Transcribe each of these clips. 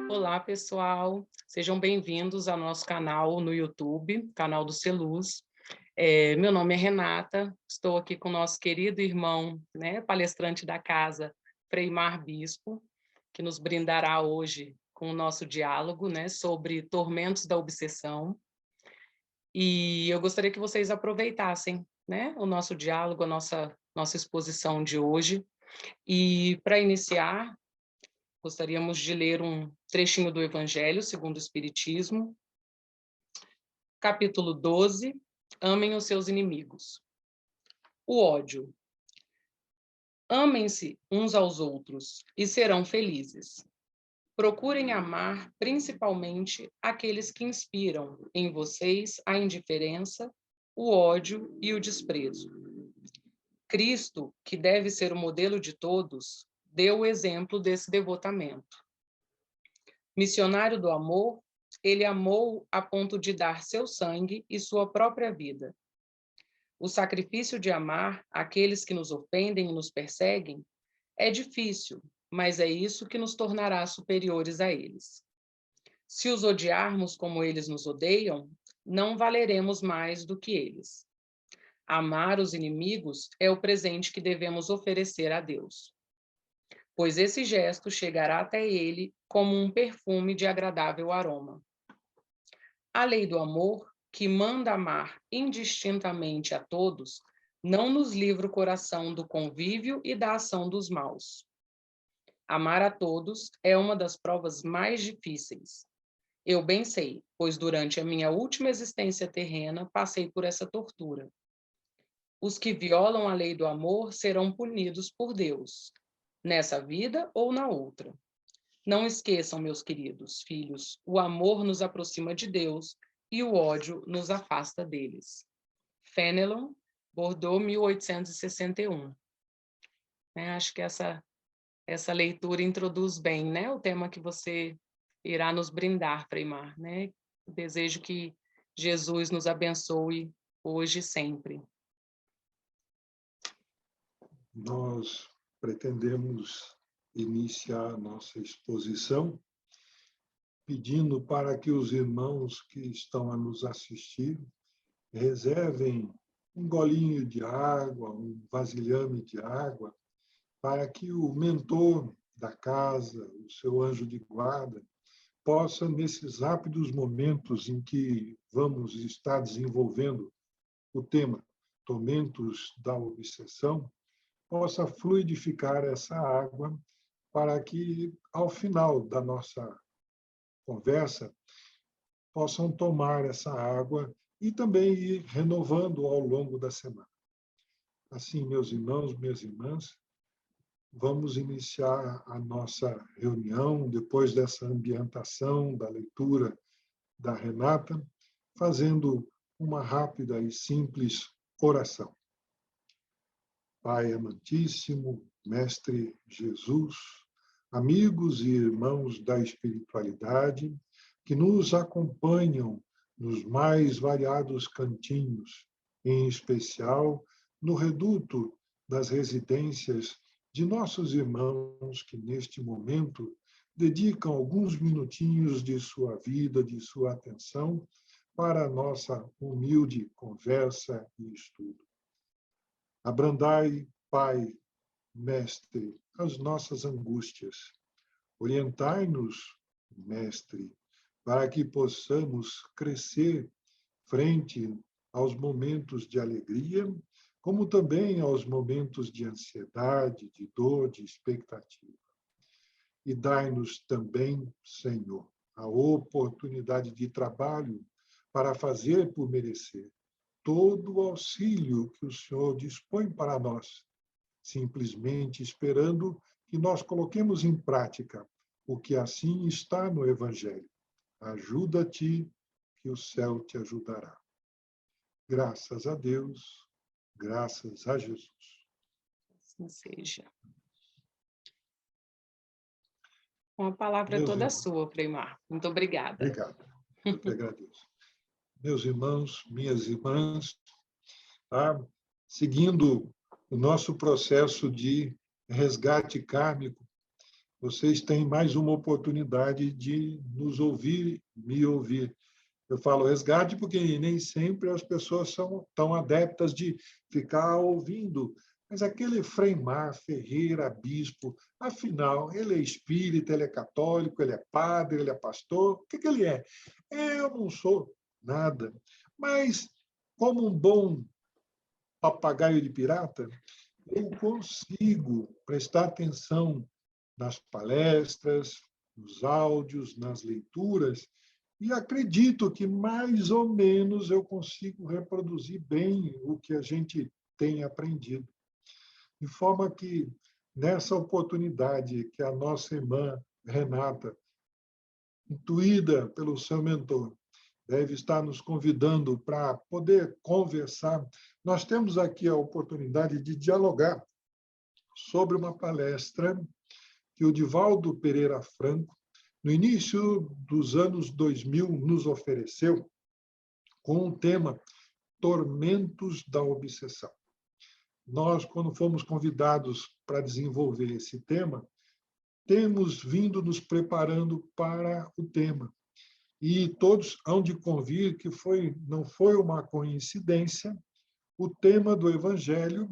Olá, pessoal. Sejam bem-vindos ao nosso canal no YouTube, canal do Celuz. Meu nome é Renata, estou aqui com o nosso querido irmão, né, palestrante da casa, Freimar Bispo, que nos brindará hoje com o nosso diálogo, né, sobre tormentos da obsessão. E eu gostaria que vocês aproveitassem, né, o nosso diálogo, a nossa exposição de hoje. E, para iniciar, gostaríamos de ler um trechinho do Evangelho segundo o Espiritismo, capítulo 12, amem os seus inimigos. O ódio. Amem-se uns aos outros e serão felizes. Procurem amar principalmente aqueles que inspiram em vocês a indiferença, o ódio e o desprezo. Cristo, que deve ser o modelo de todos, deu o exemplo desse devotamento. Missionário do amor, ele amou a ponto de dar seu sangue e sua própria vida. O sacrifício de amar aqueles que nos ofendem e nos perseguem é difícil, mas é isso que nos tornará superiores a eles. Se os odiarmos como eles nos odeiam, não valeremos mais do que eles. Amar os inimigos é o presente que devemos oferecer a Deus, pois esse gesto chegará até ele como um perfume de agradável aroma. A lei do amor, que manda amar indistintamente a todos, não nos livra o coração do convívio e da ação dos maus. Amar a todos é uma das provas mais difíceis. Eu bem sei, pois durante a minha última existência terrena passei por essa tortura. Os que violam a lei do amor serão punidos por Deus, nessa vida ou na outra. Não esqueçam, meus queridos filhos, o amor nos aproxima de Deus e o ódio nos afasta deles. Fenelon, Bordeaux, 1861. Acho que essa leitura introduz bem, né, o tema que você irá nos brindar, Freimar. Né? Desejo que Jesus nos abençoe hoje e sempre. Nós pretendemos iniciar nossa exposição pedindo para que os irmãos que estão a nos assistir reservem um golinho de água, um vasilhame de água, para que o mentor da casa, o seu anjo de guarda, possa, nesses rápidos momentos em que vamos estar desenvolvendo o tema tormentos da obsessão, possa fluidificar essa água para que, ao final da nossa conversa, possam tomar essa água e também ir renovando ao longo da semana. Assim, meus irmãos, minhas irmãs, vamos iniciar a nossa reunião, depois dessa ambientação da leitura da Renata, fazendo uma rápida e simples oração. Pai amantíssimo, Mestre Jesus, amigos e irmãos da espiritualidade que nos acompanham nos mais variados cantinhos, em especial no reduto das residências de nossos irmãos que, neste momento, dedicam alguns minutinhos de sua vida, de sua atenção, para a nossa humilde conversa e estudo. Abrandai, Pai, Mestre, as nossas angústias. Orientai-nos, Mestre, para que possamos crescer frente aos momentos de alegria, como também aos momentos de ansiedade, de dor, de expectativa. E dai-nos também, Senhor, a oportunidade de trabalho para fazer por merecer todo o auxílio que o Senhor dispõe para nós, simplesmente esperando que nós coloquemos em prática o que assim está no Evangelho. Ajuda-te, que o céu te ajudará. Graças a Deus, graças a Jesus. Assim seja. Uma palavra Meus toda irmãos, sua, Freimar. Muito obrigada. obrigado. Eu que agradeço. Meus irmãos, minhas irmãs, tá? Seguindo o nosso processo de resgate kármico, vocês têm mais uma oportunidade de nos ouvir, me ouvir. Eu falo resgate porque nem sempre as pessoas são tão adeptas de ficar ouvindo. Mas aquele Freimar Ferreira, bispo, afinal, ele é espírita, ele é católico, ele é padre, ele é pastor. O que ele é? Eu não sou nada. Mas, como um bom papagaio de pirata, eu consigo prestar atenção nas palestras, nos áudios, nas leituras, e acredito que mais ou menos eu consigo reproduzir bem o que a gente tem aprendido. De forma que, nessa oportunidade que a nossa irmã Renata, intuída pelo seu mentor, deve estar nos convidando para poder conversar, nós temos aqui a oportunidade de dialogar sobre uma palestra que o Divaldo Pereira Franco, no início dos anos 2000, nos ofereceu com o tema Tormentos da Obsessão. Nós, quando fomos convidados para desenvolver esse tema, temos vindo nos preparando para o tema. E todos hão de convir que não foi uma coincidência o tema do Evangelho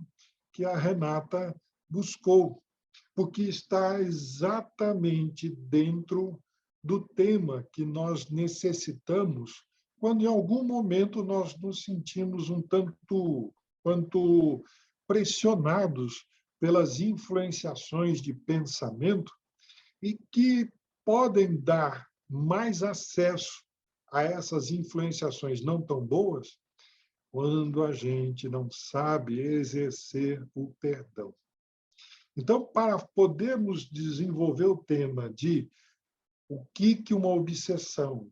que a Renata buscou, porque está exatamente dentro do tema que nós necessitamos quando, em algum momento, nós nos sentimos um tanto quanto pressionados pelas influenciações de pensamento e que podem dar mais acesso a essas influenciações não tão boas quando a gente não sabe exercer o perdão. Então, para podermos desenvolver o tema de o que uma obsessão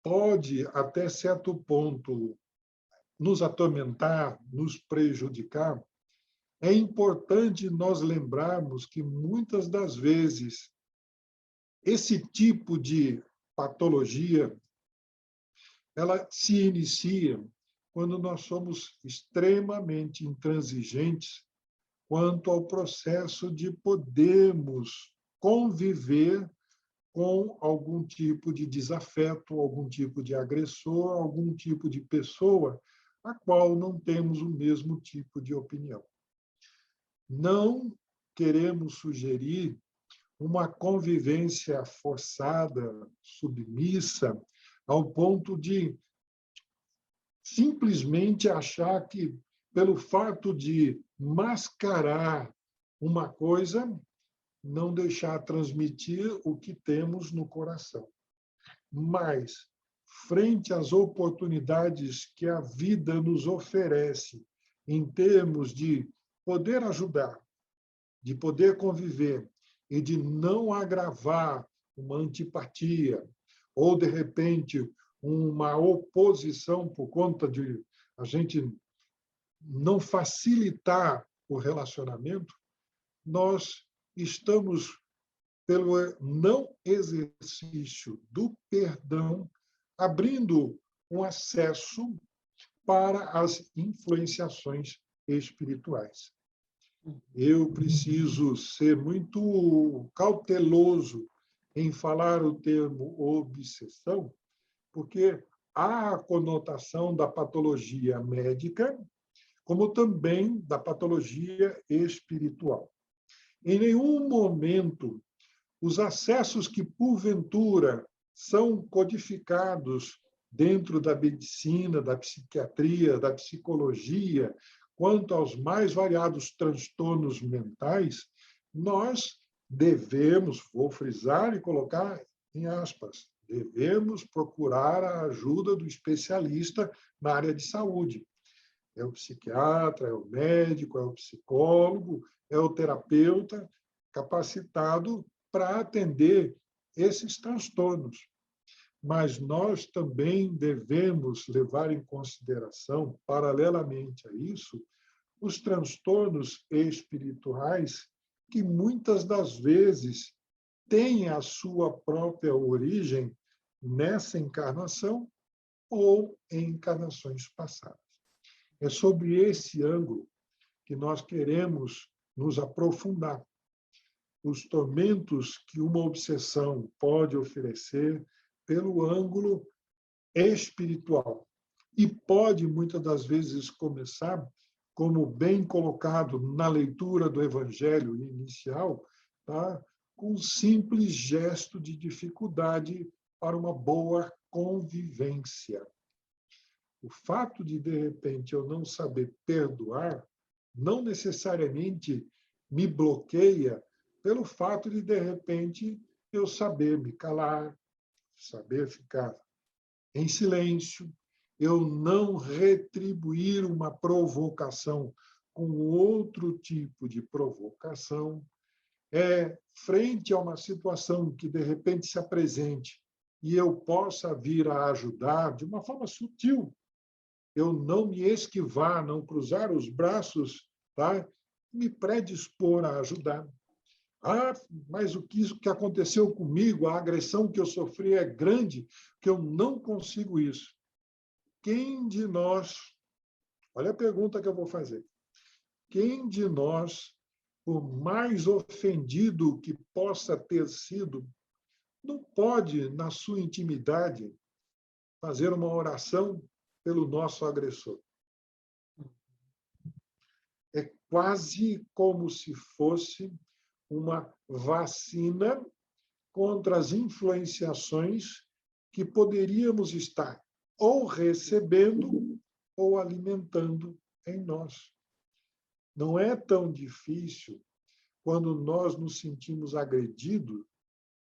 pode, até certo ponto, nos atormentar, nos prejudicar, é importante nós lembrarmos que, muitas das vezes, esse tipo de patologia ela se inicia quando nós somos extremamente intransigentes quanto ao processo de podermos conviver com algum tipo de desafeto, algum tipo de agressor, algum tipo de pessoa a qual não temos o mesmo tipo de opinião. Não queremos sugerir uma convivência forçada, submissa, ao ponto de simplesmente achar que, pelo fato de mascarar uma coisa, não deixar transmitir o que temos no coração. Mas, frente às oportunidades que a vida nos oferece, em termos de poder ajudar, de poder conviver e de não agravar uma antipatia, ou, de repente, uma oposição por conta de a gente não facilitar o relacionamento, nós estamos, pelo não exercício do perdão, abrindo um acesso para as influenciações espirituais. Eu preciso ser muito cauteloso em falar o termo obsessão, porque há a conotação da patologia médica, como também da patologia espiritual. Em nenhum momento os acessos que, porventura, são codificados dentro da medicina, da psiquiatria, da psicologia, quanto aos mais variados transtornos mentais, nós devemos, vou frisar e colocar em aspas, devemos procurar a ajuda do especialista na área de saúde. É o psiquiatra, é o médico, é o psicólogo, é o terapeuta capacitado para atender esses transtornos. Mas nós também devemos levar em consideração, paralelamente a isso, os transtornos espirituais que muitas das vezes têm a sua própria origem nessa encarnação ou em encarnações passadas. É sobre esse ângulo que nós queremos nos aprofundar. os tormentos que uma obsessão pode oferecer pelo ângulo espiritual. E pode, muitas das vezes, começar, como bem colocado na leitura do Evangelho inicial, tá? Com um simples gesto de dificuldade para uma boa convivência. O fato de repente, eu não saber perdoar, não necessariamente me bloqueia pelo fato de repente, eu saber me calar, saber ficar em silêncio, eu não retribuir uma provocação com outro tipo de provocação, frente a uma situação que, de repente, se apresente e eu possa vir a ajudar de uma forma sutil, eu não me esquivar, não cruzar os braços, tá? Me predispor a ajudar. Ah, mas isso que aconteceu comigo, a agressão que eu sofri é grande, que eu não consigo isso. Quem de nós, olha a pergunta que eu vou fazer, quem de nós, por mais ofendido que possa ter sido, não pode, na sua intimidade, fazer uma oração pelo nosso agressor? É quase como se fosse uma vacina contra as influenciações que poderíamos estar ou recebendo ou alimentando em nós. Não é tão difícil quando nós nos sentimos agredidos,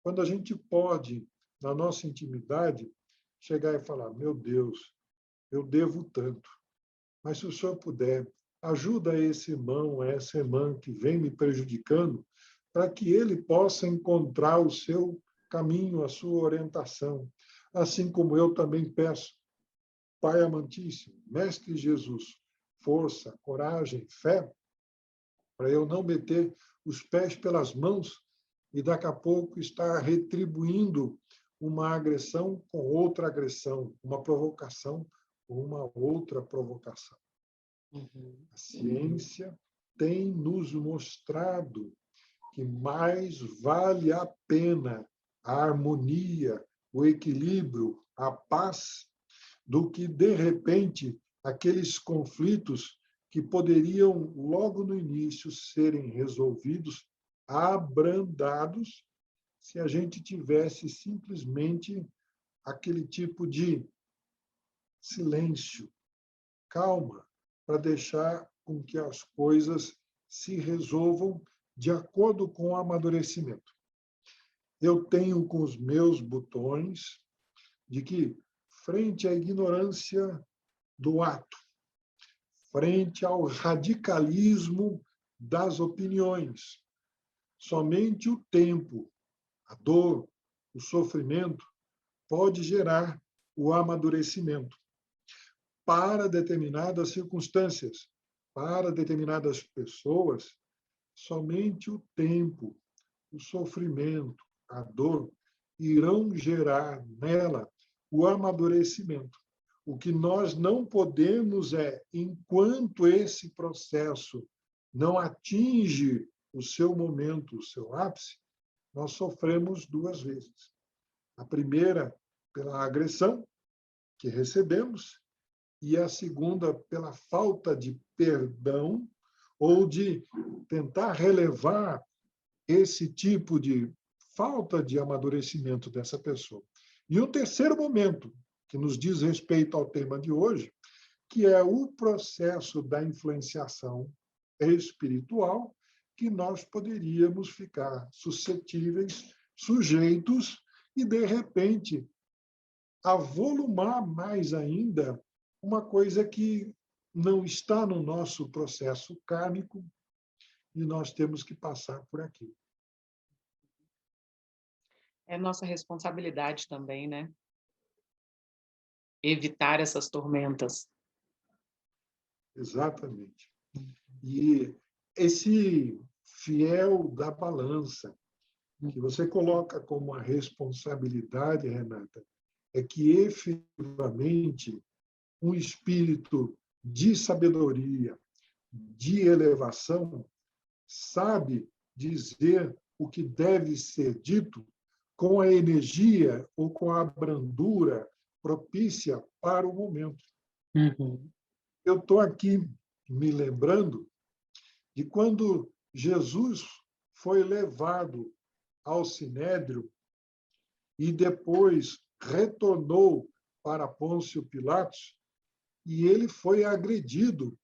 quando a gente pode, na nossa intimidade, chegar e falar: meu Deus, eu devo tanto, mas se o senhor puder, ajuda esse irmão, essa irmã que vem me prejudicando, para que ele possa encontrar o seu caminho, a sua orientação. Assim como eu também peço, Pai amantíssimo, Mestre Jesus, força, coragem, fé, para eu não meter os pés pelas mãos e daqui a pouco estar retribuindo uma agressão com outra agressão, uma provocação com uma outra provocação. A ciência tem nos mostrado que mais vale a pena a harmonia, o equilíbrio, a paz, do que, de repente, aqueles conflitos que poderiam, logo no início, serem resolvidos, abrandados, se a gente tivesse simplesmente aquele tipo de silêncio, calma, para deixar com que as coisas se resolvam de acordo com o amadurecimento. Eu tenho com os meus botões de que, frente à ignorância do ato, frente ao radicalismo das opiniões, somente o tempo, a dor, o sofrimento pode gerar o amadurecimento para determinadas circunstâncias, para determinadas pessoas. Somente o tempo, o sofrimento, a dor irão gerar nela o amadurecimento. O que nós não podemos enquanto esse processo não atinge o seu momento, o seu ápice, nós sofremos duas vezes. A primeira, pela agressão que recebemos, e a segunda, pela falta de perdão ou de tentar relevar esse tipo de falta de amadurecimento dessa pessoa. E o terceiro momento, que nos diz respeito ao tema de hoje, que é o processo da influenciação espiritual, que nós poderíamos ficar suscetíveis, sujeitos, e, de repente, avolumar mais ainda uma coisa que não está no nosso processo kármico e nós temos que passar por aqui. É nossa responsabilidade também, né? Evitar essas tormentas. Exatamente. E esse fiel da balança que você coloca como a responsabilidade, Renata, é que efetivamente um espírito de sabedoria, de elevação, sabe dizer o que deve ser dito com a energia ou com a brandura propícia para o momento. Uhum. Eu estou aqui me lembrando de quando Jesus foi levado ao Sinédrio e depois retornou para Pôncio Pilatos, e ele foi agredido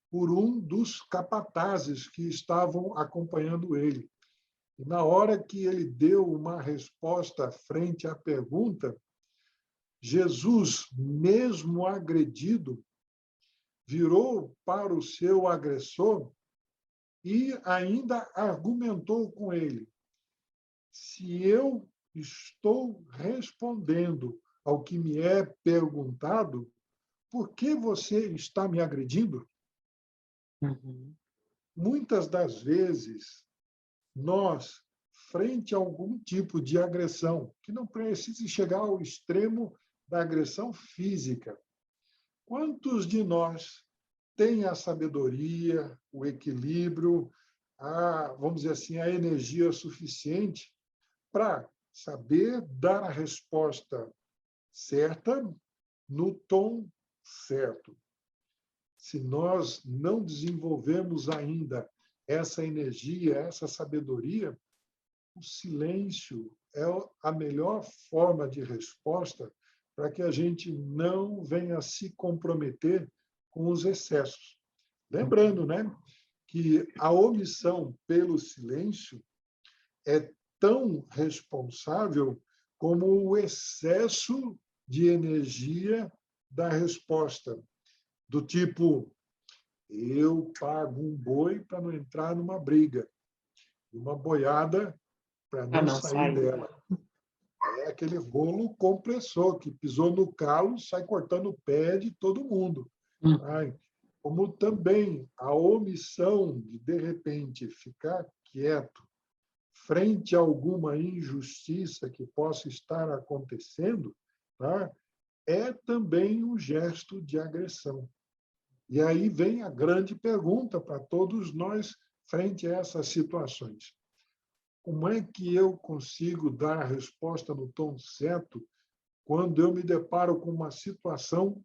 por um dos capatazes que estavam acompanhando ele. E na hora que ele deu uma resposta frente à pergunta, Jesus, mesmo agredido, virou para o seu agressor e ainda argumentou com ele: se eu estou respondendo ao que me é perguntado, por que você está me agredindo? Uhum. Muitas das vezes, nós, frente a algum tipo de agressão, que não precisa chegar ao extremo da agressão física, quantos de nós têm a sabedoria, o equilíbrio, vamos dizer assim, a energia suficiente para saber dar a resposta certa no tom certo? Se nós não desenvolvemos ainda essa energia, essa sabedoria, o silêncio é a melhor forma de resposta para que a gente não venha se comprometer com os excessos. Lembrando, né, que a omissão pelo silêncio é tão responsável como o excesso de energia da resposta, do tipo: eu pago um boi para não entrar numa briga, uma boiada para Ah, não não, sair sai. dela. É aquele rolo compressor que pisou no calo, sai cortando o pé de todo mundo. Uhum. Ai, como também a omissão de repente, ficar quieto frente a alguma injustiça que possa estar acontecendo, tá? É também um gesto de agressão. E aí vem a grande pergunta para todos nós frente a essas situações: como é que eu consigo dar a resposta no tom certo quando eu me deparo com uma situação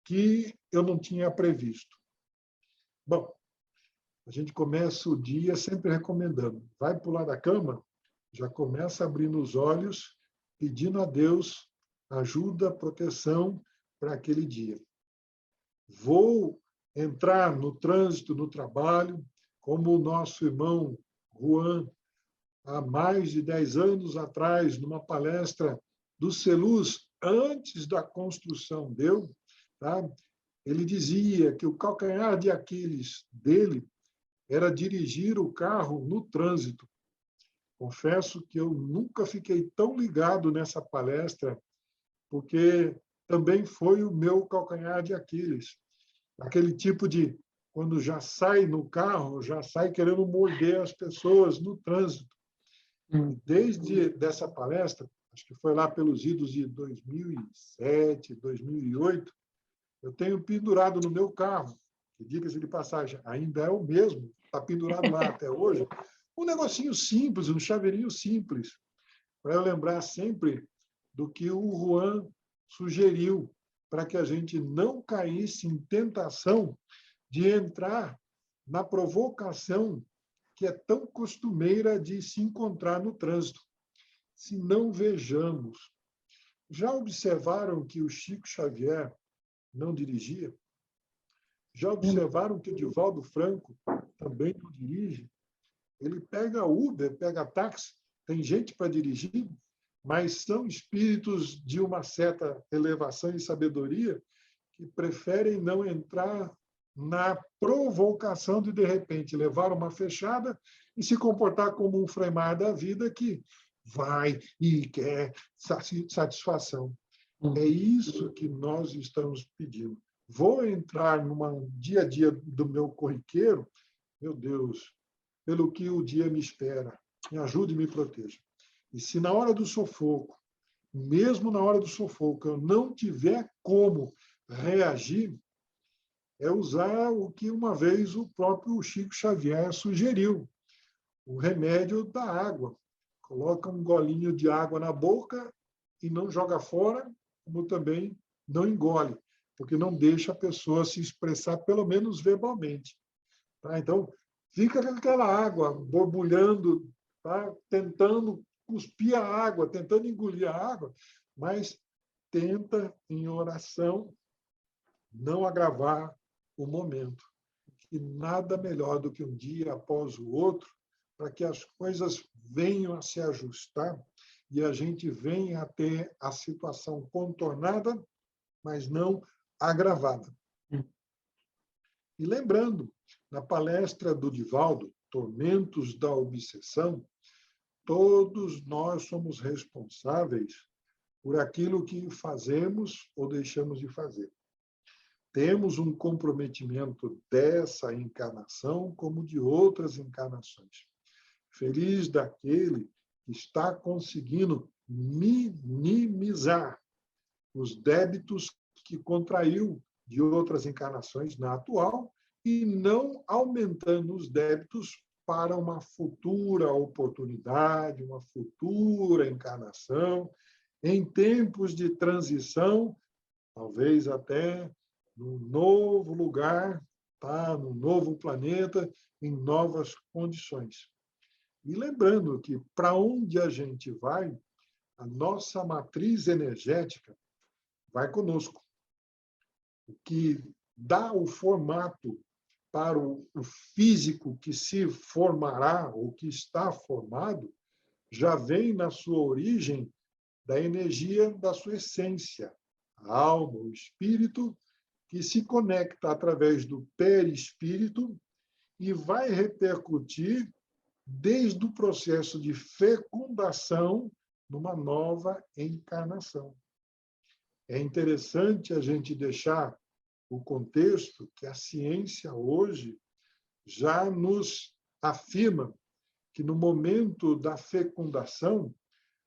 que eu não tinha previsto? Bom, a gente começa o dia sempre recomendando: vai pular da cama, já começa abrindo os olhos, pedindo a Deus ajuda, proteção para aquele dia. Vou entrar no trânsito, no trabalho, como o nosso irmão Juan, há mais de 10 anos atrás, numa palestra do Celuz, antes da construção dele, tá? Ele dizia que o calcanhar de Aquiles dele era dirigir o carro no trânsito. Confesso que eu nunca fiquei tão ligado nessa palestra, porque também foi o meu calcanhar de Aquiles. Aquele tipo de, quando já sai no carro, já sai querendo morder as pessoas no trânsito. E Uhum. desde dessa palestra, acho que foi lá pelos idos de 2007, 2008, eu tenho pendurado no meu carro, que, diga-se de passagem, ainda é o mesmo, está pendurado lá até hoje, um negocinho simples, um chaveirinho simples, para eu lembrar sempre do que o Juan sugeriu, para que a gente não caísse em tentação de entrar na provocação que é tão costumeira de se encontrar no trânsito. Se não vejamos. Já observaram que o Chico Xavier não dirigia? Já observaram que o Divaldo Franco também não dirige? Ele pega Uber, pega táxi, tem gente para dirigir, mas são espíritos de uma certa elevação e sabedoria que preferem não entrar na provocação de repente, levar uma fechada e se comportar como um Freimar da vida que vai e quer satisfação. É Uhum. isso que nós estamos pedindo. Vou entrar num dia a dia do meu corriqueiro, meu Deus, pelo que o dia me espera. Me ajude e me proteja. E se na hora do sufoco, mesmo na hora do sufoco, eu não tiver como reagir, é usar o que uma vez o próprio Chico Xavier sugeriu. o remédio da água. Coloca um golinho de água na boca e não joga fora, como também não engole, porque não deixa a pessoa se expressar, pelo menos verbalmente. Tá? Então, fica com aquela água borbulhando, tá? Tentando cuspir a água, tentando engolir a água, mas tenta, em oração, não agravar o momento. E nada melhor do que um dia após o outro, para que as coisas venham a se ajustar e a gente venha a ter a situação contornada, mas não agravada. E lembrando, na palestra do Divaldo, Tormentos da Obsessão, todos nós somos responsáveis por aquilo que fazemos ou deixamos de fazer. Temos um comprometimento dessa encarnação como de outras encarnações. Feliz daquele que está conseguindo minimizar os débitos que contraiu de outras encarnações na atual e não aumentando os débitos para uma futura oportunidade, uma futura encarnação, em tempos de transição, talvez até num novo lugar, tá? Num novo planeta, em novas condições. E lembrando que para onde a gente vai, a nossa matriz energética vai conosco. O que dá o formato para o físico que se formará ou que está formado, já vem na sua origem da energia da sua essência, a alma, o espírito, que se conecta através do perispírito e vai repercutir desde o processo de fecundação numa nova encarnação. É interessante a gente deixar o contexto que a ciência hoje já nos afirma que no momento da fecundação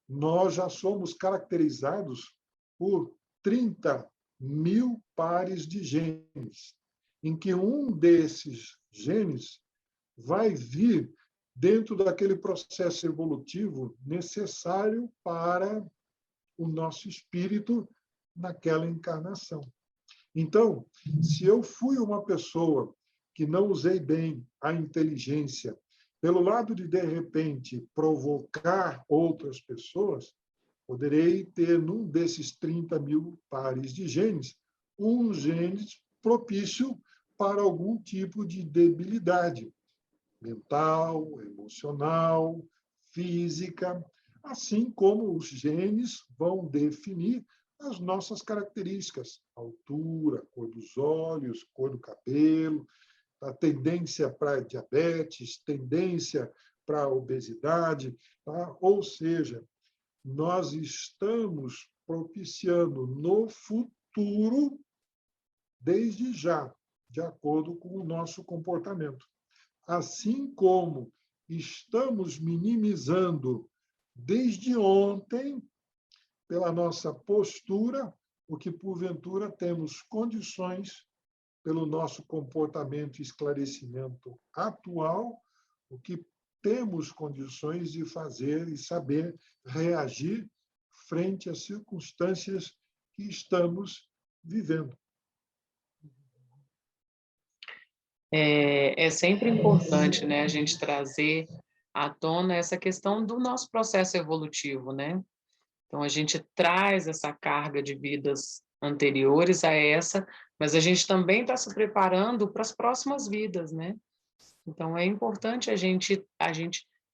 nós já somos caracterizados por 30.000 pares de genes, em que um desses genes vai vir dentro daquele processo evolutivo necessário para o nosso espírito naquela encarnação. Então, se eu fui uma pessoa que não usei bem a inteligência, pelo lado de repente, provocar outras pessoas, poderei ter, num desses 30.000 pares de genes, um gene propício para algum tipo de debilidade mental, emocional, física, assim como os genes vão definir as nossas características, altura, cor dos olhos, cor do cabelo, a tendência para diabetes, tendência para obesidade, tá? Ou seja, nós estamos propiciando no futuro, desde já, de acordo com o nosso comportamento. Assim como estamos minimizando desde ontem, pela nossa postura, o que porventura temos condições, pelo nosso comportamento e esclarecimento atual, o que temos condições de fazer e saber reagir frente às circunstâncias que estamos vivendo. É sempre importante, né, a gente trazer à tona essa questão do nosso processo evolutivo, né? Então, a gente traz essa carga de vidas anteriores a essa, mas a gente também está se preparando para as próximas vidas, né? Então, é importante a gente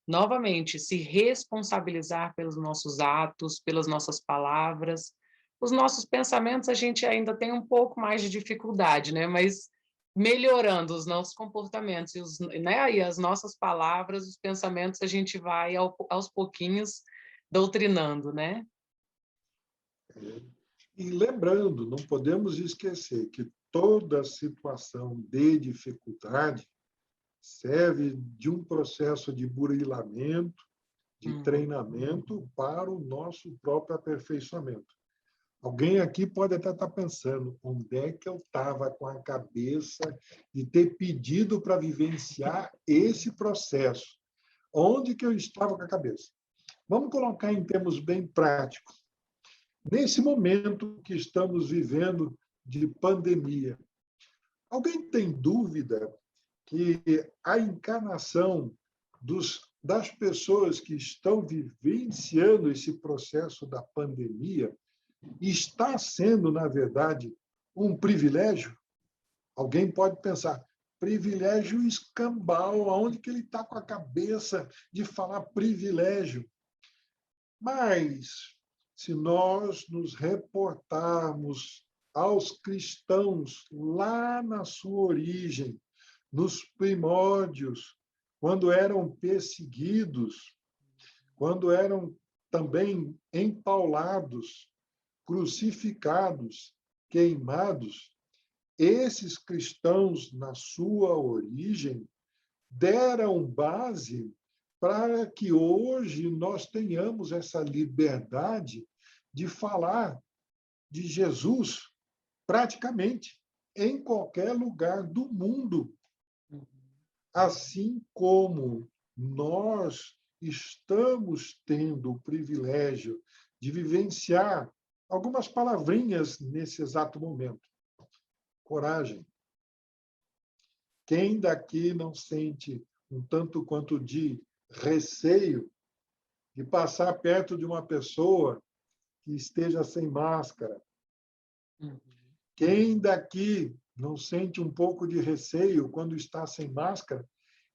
novamente se responsabilizar pelos nossos atos, pelas nossas palavras. Os nossos pensamentos a gente ainda tem um pouco mais de dificuldade, né? Mas melhorando os nossos comportamentos né? E as nossas palavras, os pensamentos, a gente vai aos pouquinhos doutrinando, né? E lembrando, não podemos esquecer que toda situação de dificuldade serve de um processo de burilamento, de treinamento para o nosso próprio aperfeiçoamento. Alguém aqui pode até estar pensando, onde é que eu estava com a cabeça de ter pedido para vivenciar esse processo? Onde que eu estava com a cabeça? Vamos colocar em termos bem práticos. Nesse momento que estamos vivendo de pandemia, alguém tem dúvida que a encarnação das pessoas que estão vivenciando esse processo da pandemia está sendo, na verdade, um privilégio? Alguém pode pensar, privilégio escambau, aonde que ele está com a cabeça de falar privilégio? Mas, se nós nos reportarmos aos cristãos lá na sua origem, nos primórdios, quando eram perseguidos, quando eram também empaulados, crucificados, queimados, esses cristãos, na sua origem, deram base para que hoje nós tenhamos essa liberdade de falar de Jesus praticamente em qualquer lugar do mundo. Assim como nós estamos tendo o privilégio de vivenciar algumas palavrinhas nesse exato momento. Coragem. Quem daqui não sente um tanto quanto de receio de passar perto de uma pessoa que esteja sem máscara? Quem daqui não sente um pouco de receio quando está sem máscara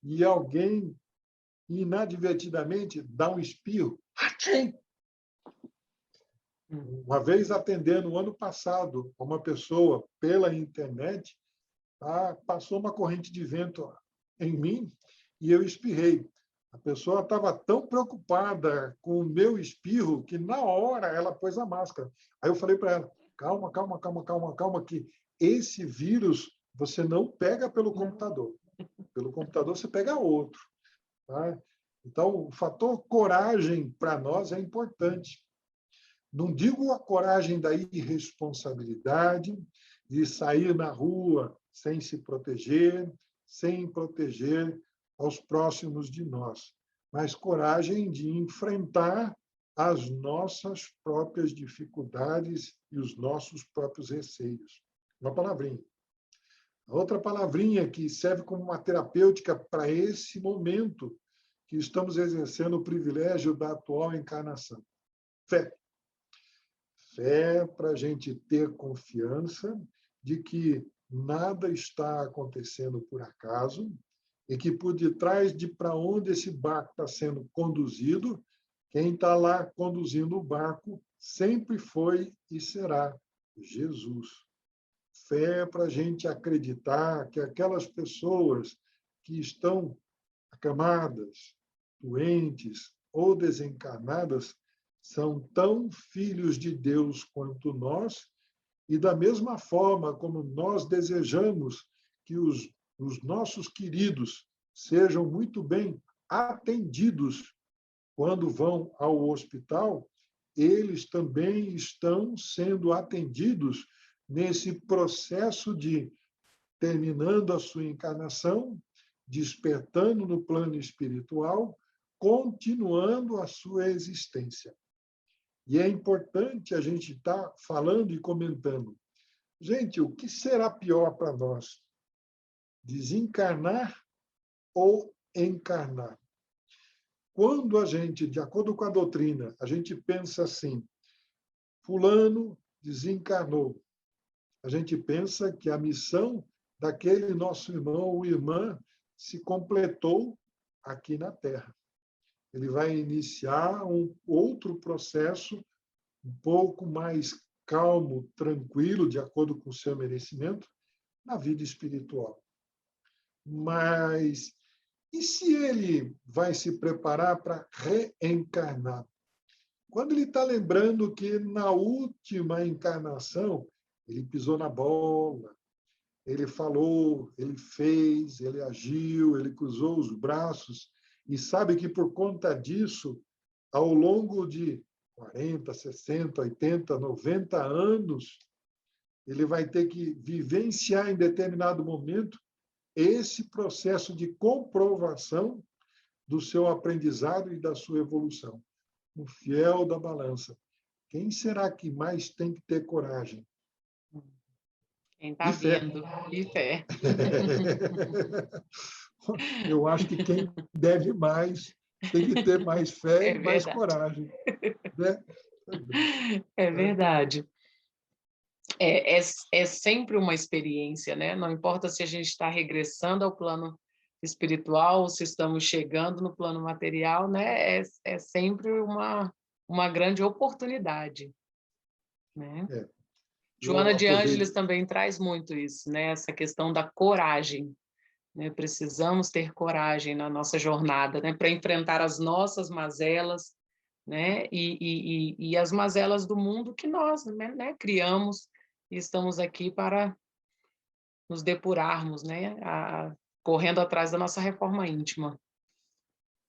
e alguém inadvertidamente dá um espirro? Uma vez atendendo, no ano passado, uma pessoa pela internet, passou uma corrente de vento em mim e eu espirrei. A pessoa estava tão preocupada com o meu espirro que, na hora, ela pôs a máscara. Aí eu falei para ela, calma, calma, calma, calma, calma, que esse vírus você não pega pelo computador. Pelo computador você pega outro. Tá? Então, o fator coragem para nós é importante. Não digo a coragem da irresponsabilidade, de sair na rua sem se proteger, sem proteger aos próximos de nós, mas coragem de enfrentar as nossas próprias dificuldades e os nossos próprios receios. Uma palavrinha. Outra palavrinha que serve como uma terapêutica para esse momento que estamos exercendo o privilégio da atual encarnação. Fé. Fé para a gente ter confiança de que nada está acontecendo por acaso e que por detrás de para onde esse barco está sendo conduzido, quem está lá conduzindo o barco sempre foi e será Jesus. Fé para a gente acreditar que aquelas pessoas que estão acamadas, doentes ou desencarnadas são tão filhos de Deus quanto nós, e da mesma forma como nós desejamos que os nossos queridos sejam muito bem atendidos quando vão ao hospital, eles também estão sendo atendidos nesse processo de terminando a sua encarnação, despertando no plano espiritual, continuando a sua existência. E é importante a gente estar falando e comentando. Gente, o que será pior para nós? Desencarnar ou encarnar? Quando a gente, de acordo com a doutrina, a gente pensa assim, fulano desencarnou, a gente pensa que a missão daquele nosso irmão ou irmã se completou aqui na Terra. Ele vai iniciar um outro processo um pouco mais calmo, tranquilo, de acordo com o seu merecimento, na vida espiritual. Mas e se ele vai se preparar para reencarnar? Quando ele está lembrando que na última encarnação ele pisou na bola, ele falou, ele fez, ele agiu, ele cruzou os braços, e sabe que por conta disso, ao longo de 40, 60, 80, 90 anos, ele vai ter que vivenciar em determinado momento esse processo de comprovação do seu aprendizado e da sua evolução. No fiel da balança. Quem será que mais tem que ter coragem? Quem está E fé. vendo, e fé. Eu acho que quem deve mais tem que ter mais fé É e mais verdade. coragem. Né? É verdade. É sempre uma experiência, né? Não importa se a gente está regressando ao plano espiritual ou se estamos chegando no plano material, né? É sempre uma grande oportunidade, né? É. Joana Eu de Ângeles aproveito. também traz muito isso, né? Essa questão da coragem, né? Precisamos ter coragem na nossa jornada, né? Para enfrentar as nossas mazelas, né? E as mazelas do mundo que nós, né? Criamos e estamos aqui para nos depurarmos, né? Correndo atrás da nossa reforma íntima.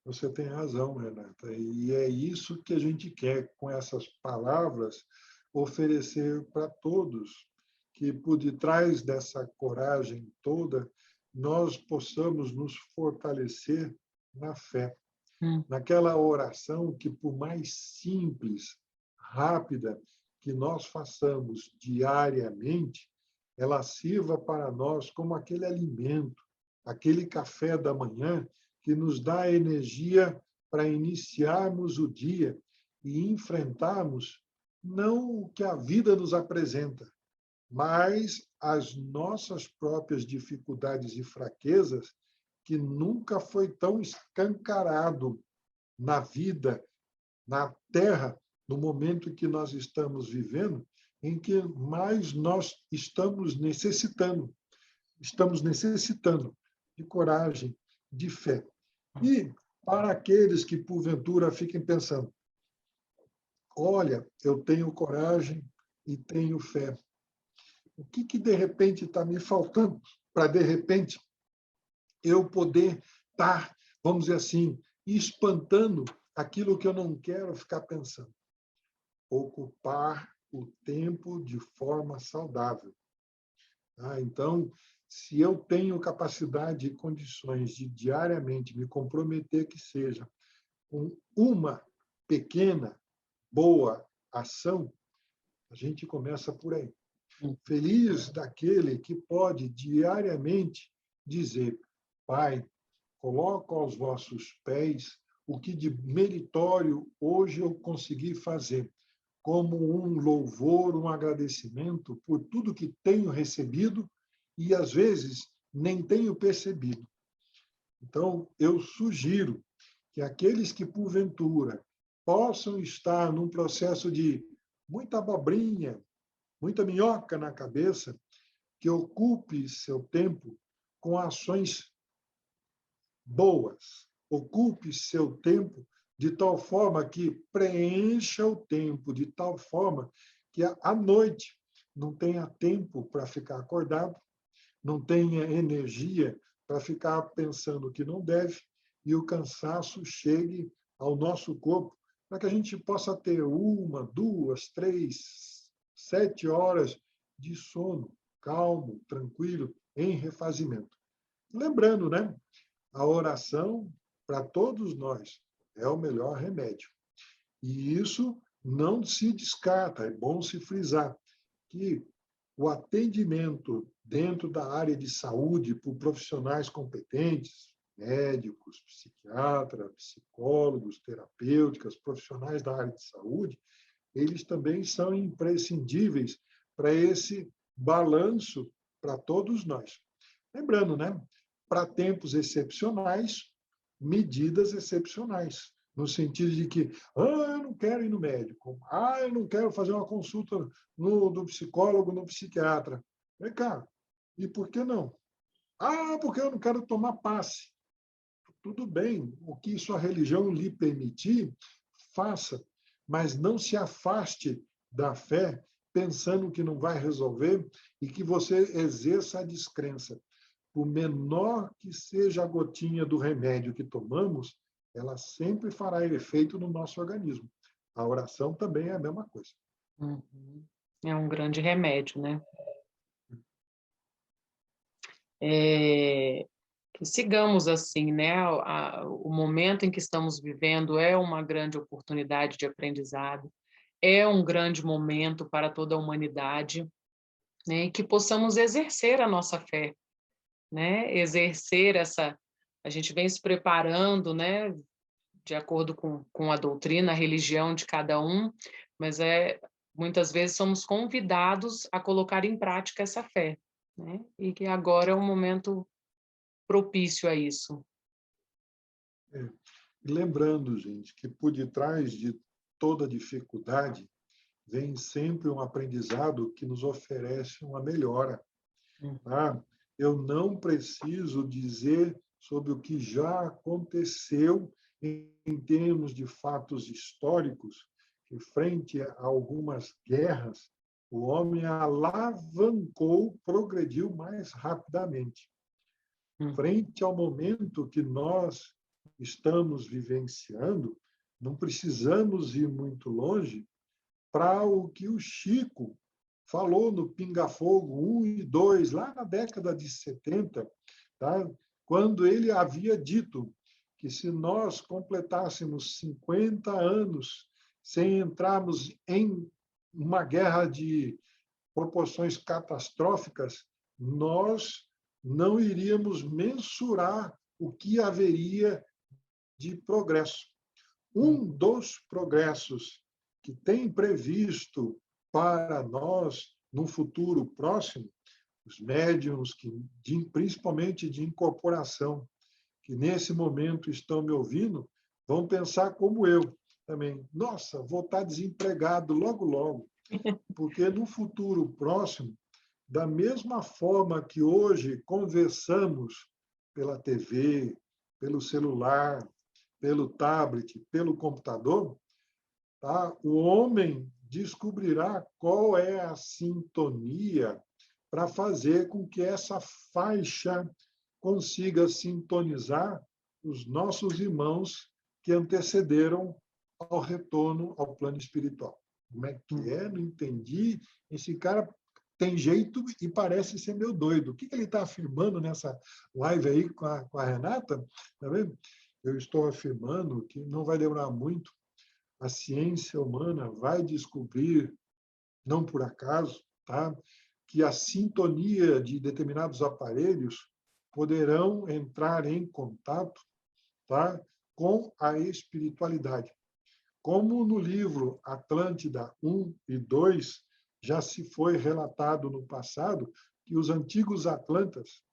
Você tem razão, Renata. E é isso que a gente quer, com essas palavras, oferecer para todos, que por detrás dessa coragem toda, nós possamos nos fortalecer na fé, naquela oração que, por mais simples, rápida que nós façamos diariamente, ela sirva para nós como aquele alimento, aquele café da manhã que nos dá energia para iniciarmos o dia e enfrentarmos não o que a vida nos apresenta, mas as nossas próprias dificuldades e fraquezas, que nunca foi tão escancarado na vida, na Terra, no momento que nós estamos vivendo, em que mais nós estamos necessitando de coragem, de fé. E para aqueles que, porventura, fiquem pensando, olha, eu tenho coragem e tenho fé. O que de repente está me faltando para, de repente, eu poder estar, vamos dizer assim, espantando aquilo que eu não quero ficar pensando? Ocupar o tempo de forma saudável. Então, se eu tenho capacidade e condições de diariamente me comprometer que seja com uma pequena, boa ação, a gente começa por aí. Feliz daquele que pode diariamente dizer: Pai, coloco aos vossos pés o que de meritório hoje eu consegui fazer, como um louvor, um agradecimento por tudo que tenho recebido e, às vezes, nem tenho percebido. Então, eu sugiro que aqueles que, porventura, possam estar num processo de muita abobrinha, muita minhoca na cabeça, que ocupe seu tempo com ações boas. Ocupe seu tempo de tal forma que preencha o tempo, de tal forma que à noite não tenha tempo para ficar acordado, não tenha energia para ficar pensando que não deve, e o cansaço chegue ao nosso corpo, para que a gente possa ter 1, 2, 3, 7 horas de sono calmo, tranquilo, em refazimento. Lembrando, né? A oração, para todos nós, é o melhor remédio. E isso não se descarta, é bom se frisar que o atendimento dentro da área de saúde por profissionais competentes, médicos, psiquiatras, psicólogos, terapêuticas, profissionais da área de saúde, eles também são imprescindíveis para esse balanço para todos nós. Lembrando, né? Para tempos excepcionais, medidas excepcionais, no sentido de que, eu não quero ir no médico, eu não quero fazer uma consulta do psicólogo, no psiquiatra. Vem cá, e por que não? Porque eu não quero tomar passe. Tudo bem, o que sua religião lhe permitir, faça, mas não se afaste da fé pensando que não vai resolver e que você exerça a descrença. Por menor que seja a gotinha do remédio que tomamos, ela sempre fará efeito no nosso organismo. A oração também é a mesma coisa. É um grande remédio, né? Que sigamos assim, né? O momento em que estamos vivendo é uma grande oportunidade de aprendizado, é um grande momento para toda a humanidade, né? E que possamos exercer a nossa fé, né? Exercer essa. A gente vem se preparando, né? De acordo com a doutrina, a religião de cada um, mas muitas vezes somos convidados a colocar em prática essa fé, né? E que agora é um momento propício a isso. É. E lembrando, gente, que por detrás de toda dificuldade vem sempre um aprendizado que nos oferece uma melhora. Tá? Eu não preciso dizer sobre o que já aconteceu em termos de fatos históricos, que frente a algumas guerras, o homem alavancou, progrediu mais rapidamente. Frente ao momento que nós estamos vivenciando, não precisamos ir muito longe para o que o Chico falou no Pinga Fogo 1 e 2, lá na década de 70, tá? Quando ele havia dito que se nós completássemos 50 anos sem entrarmos em uma guerra de proporções catastróficas, nós não iríamos mensurar o que haveria de progresso. Um dos progressos que tem previsto para nós no futuro próximo, os médiums, principalmente de incorporação, que nesse momento estão me ouvindo, vão pensar como eu também. Nossa, vou estar desempregado logo, logo. Porque no futuro próximo, da mesma forma que hoje conversamos pela TV, pelo celular, pelo tablet, pelo computador, tá? O homem descobrirá qual é a sintonia para fazer com que essa faixa consiga sintonizar os nossos irmãos que antecederam ao retorno ao plano espiritual. Como é que é? Não entendi. Esse cara tem jeito e parece ser meio doido. O que ele está afirmando nessa live aí com a Renata? Tá vendo? Eu estou afirmando que não vai demorar muito. A ciência humana vai descobrir, não por acaso, tá? Que a sintonia de determinados aparelhos poderão entrar em contato, tá? Com a espiritualidade. Como no livro Atlântida 1 e 2 já se foi relatado no passado que os antigos Atlantes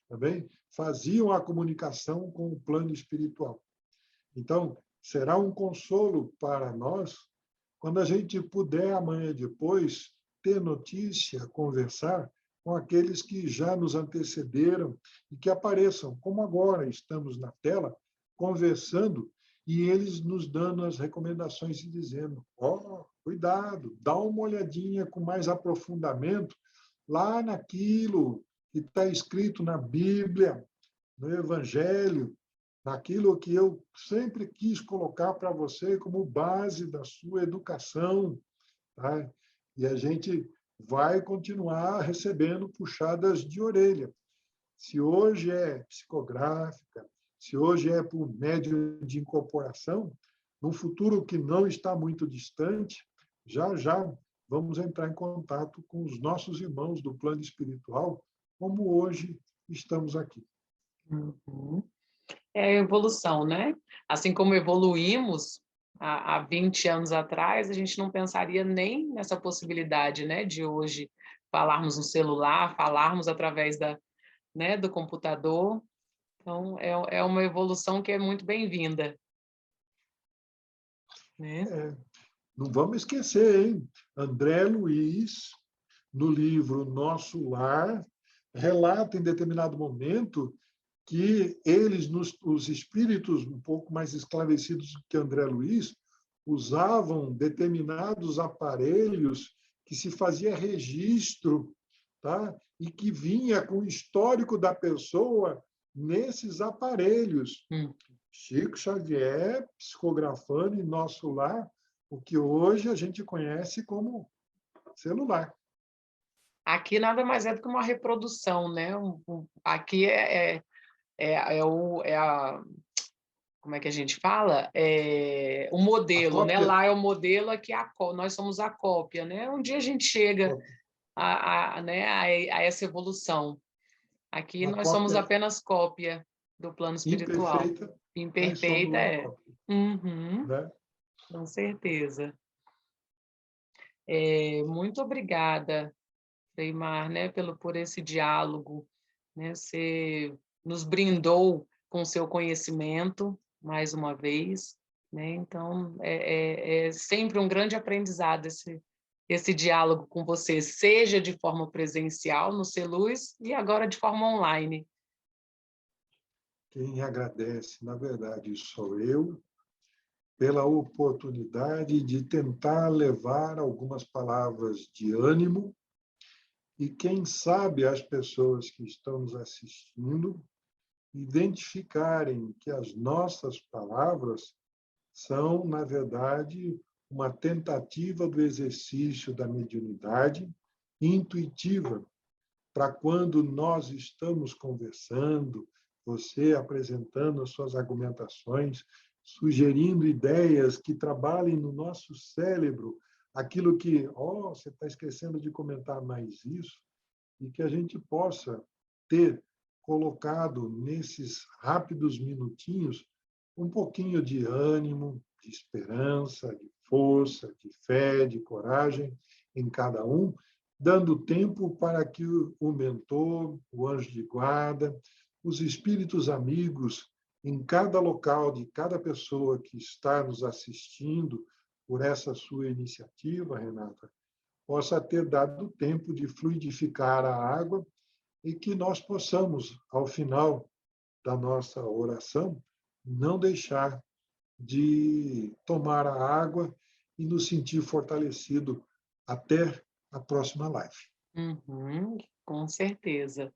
também faziam a comunicação com o plano espiritual. Então, será um consolo para nós quando a gente puder, amanhã depois, ter notícia, conversar com aqueles que já nos antecederam e que apareçam, como agora estamos na tela, conversando e eles nos dando as recomendações e dizendo: cuidado, dá uma olhadinha com mais aprofundamento lá naquilo que está escrito na Bíblia, no Evangelho, naquilo que eu sempre quis colocar para você como base da sua educação. Tá? E a gente vai continuar recebendo puxadas de orelha. Se hoje é psicográfica, se hoje é por médio de incorporação, num futuro que não está muito distante, já já vamos entrar em contato com os nossos irmãos do plano espiritual, como hoje estamos aqui. Uhum. É a evolução, né? Assim como evoluímos há 20 anos atrás, a gente não pensaria nem nessa possibilidade, né, de hoje falarmos no celular, falarmos através né, do computador. Então, é uma evolução que é muito bem-vinda, né? Não vamos esquecer, hein? André Luiz, no livro Nosso Lar, relata em determinado momento que eles, os espíritos um pouco mais esclarecidos que André Luiz, usavam determinados aparelhos que se fazia registro, tá? E que vinha com o histórico da pessoa nesses aparelhos. Chico Xavier psicografando em Nosso Lar o que hoje a gente conhece como celular. Aqui nada mais é do que uma reprodução, né? Aqui é a, como é que a gente fala? É o A modelo, né? cópia, Lá é o modelo, aqui é nós somos a cópia, né? Um dia a gente chega cópia, né, a essa evolução. Aqui uma nós somos cópia apenas cópia do plano espiritual. imperfeita, mas Imperfeita somos uma é. cópia, Uhum, né? com certeza. Muito obrigada, Neymar, né, por esse diálogo, né? Você nos brindou com seu conhecimento mais uma vez, né? Então é sempre um grande aprendizado esse diálogo com você, seja de forma presencial no Celuz e agora de forma online. Quem agradece, na verdade, sou eu, pela oportunidade de tentar levar algumas palavras de ânimo e, quem sabe, as pessoas que estão nos assistindo identificarem que as nossas palavras são, na verdade, uma tentativa do exercício da mediunidade intuitiva, para quando nós estamos conversando, você apresentando as suas argumentações, sugerindo ideias que trabalhem no nosso cérebro, aquilo que, você está esquecendo de comentar mais isso, e que a gente possa ter colocado nesses rápidos minutinhos um pouquinho de ânimo, de esperança, de força, de fé, de coragem em cada um, dando tempo para que o mentor, o anjo de guarda, os espíritos amigos em cada local de cada pessoa que está nos assistindo por essa sua iniciativa, Renata, possa ter dado tempo de fluidificar a água e que nós possamos, ao final da nossa oração, não deixar de tomar a água e nos sentir fortalecido até a próxima live. Uhum, com certeza,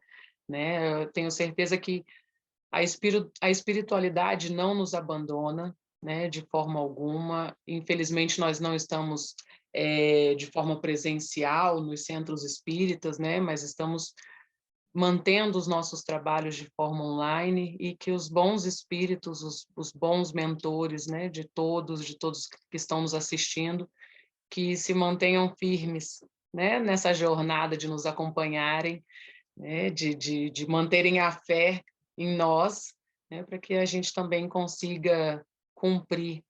né? Eu tenho certeza que a espiritualidade não nos abandona, né, de forma alguma. Infelizmente, nós não estamos de forma presencial nos centros espíritas, né, mas estamos mantendo os nossos trabalhos de forma online e que os bons espíritos, os bons mentores, né, de todos que estão nos assistindo, que se mantenham firmes, né, nessa jornada de nos acompanharem, né, de manterem a fé em nós, né, para que a gente também consiga cumprir,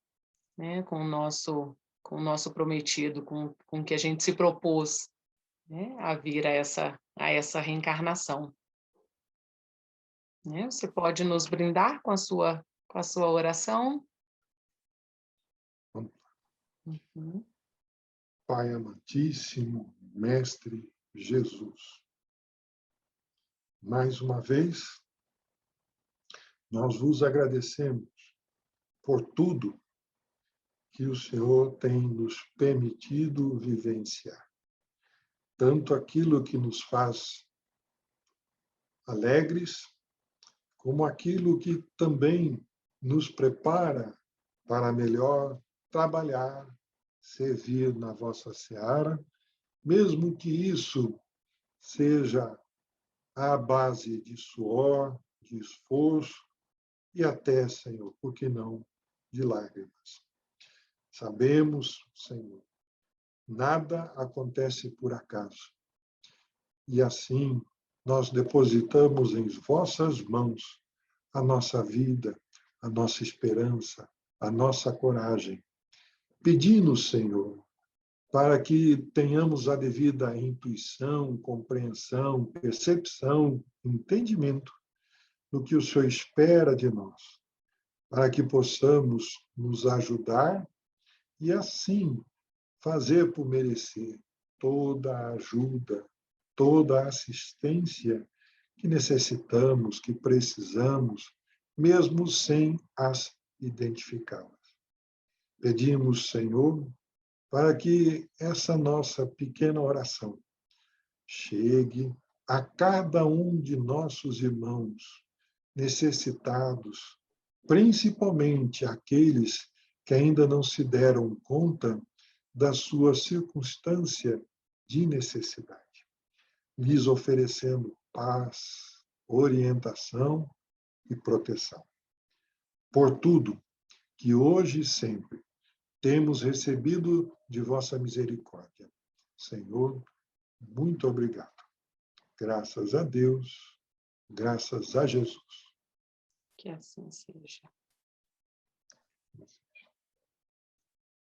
né, com o nosso prometido, com o que a gente se propôs, né, a vir a essa reencarnação. Né? Você pode nos brindar com a sua oração? Uhum. Pai amantíssimo, Mestre Jesus, mais uma vez, nós vos agradecemos por tudo que o Senhor tem nos permitido vivenciar. Tanto aquilo que nos faz alegres, como aquilo que também nos prepara para melhor trabalhar, servir na vossa seara, mesmo que isso seja à base de suor, de esforço e até, Senhor, por que não, de lágrimas. Sabemos, Senhor, nada acontece por acaso. E assim, nós depositamos em vossas mãos a nossa vida, a nossa esperança, a nossa coragem. Pedindo, Senhor, para que tenhamos a devida intuição, compreensão, percepção, entendimento do que o Senhor espera de nós, para que possamos nos ajudar e, assim, fazer por merecer toda a ajuda, toda a assistência que necessitamos, que precisamos, mesmo sem as identificá-las. Pedimos, Senhor, para que essa nossa pequena oração chegue a cada um de nossos irmãos necessitados, principalmente aqueles que ainda não se deram conta da sua circunstância de necessidade. lhes oferecendo paz, orientação e proteção. Por tudo que hoje e sempre temos recebido de vossa misericórdia. Senhor, muito obrigado. Graças a Deus, graças a Jesus. Que assim seja.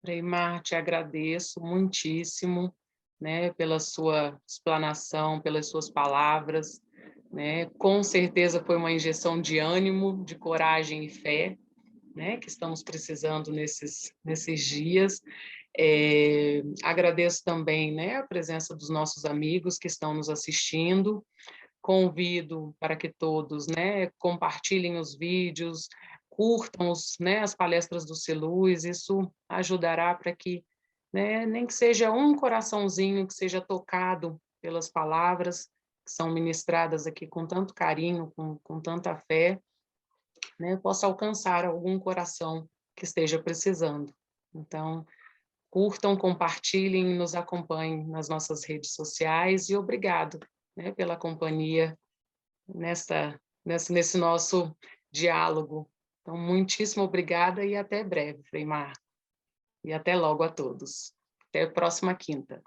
Freimar, te agradeço muitíssimo, né, pela sua explanação, pelas suas palavras, né? Com certeza foi uma injeção de ânimo, de coragem e fé, né, que estamos precisando nesses dias. Agradeço também, né, a presença dos nossos amigos que estão nos assistindo. Convido para que todos, né, compartilhem os vídeos, curtam né, as palestras do Celuz, isso ajudará para que, né, nem que seja um coraçãozinho que seja tocado pelas palavras que são ministradas aqui com tanto carinho, com tanta fé, né, possa alcançar algum coração que esteja precisando. Então, curtam, compartilhem, nos acompanhem nas nossas redes sociais e obrigado, né, pela companhia nesse nosso diálogo. Então, muitíssimo obrigada e até breve, Freimar. E até logo a todos. Até a próxima quinta.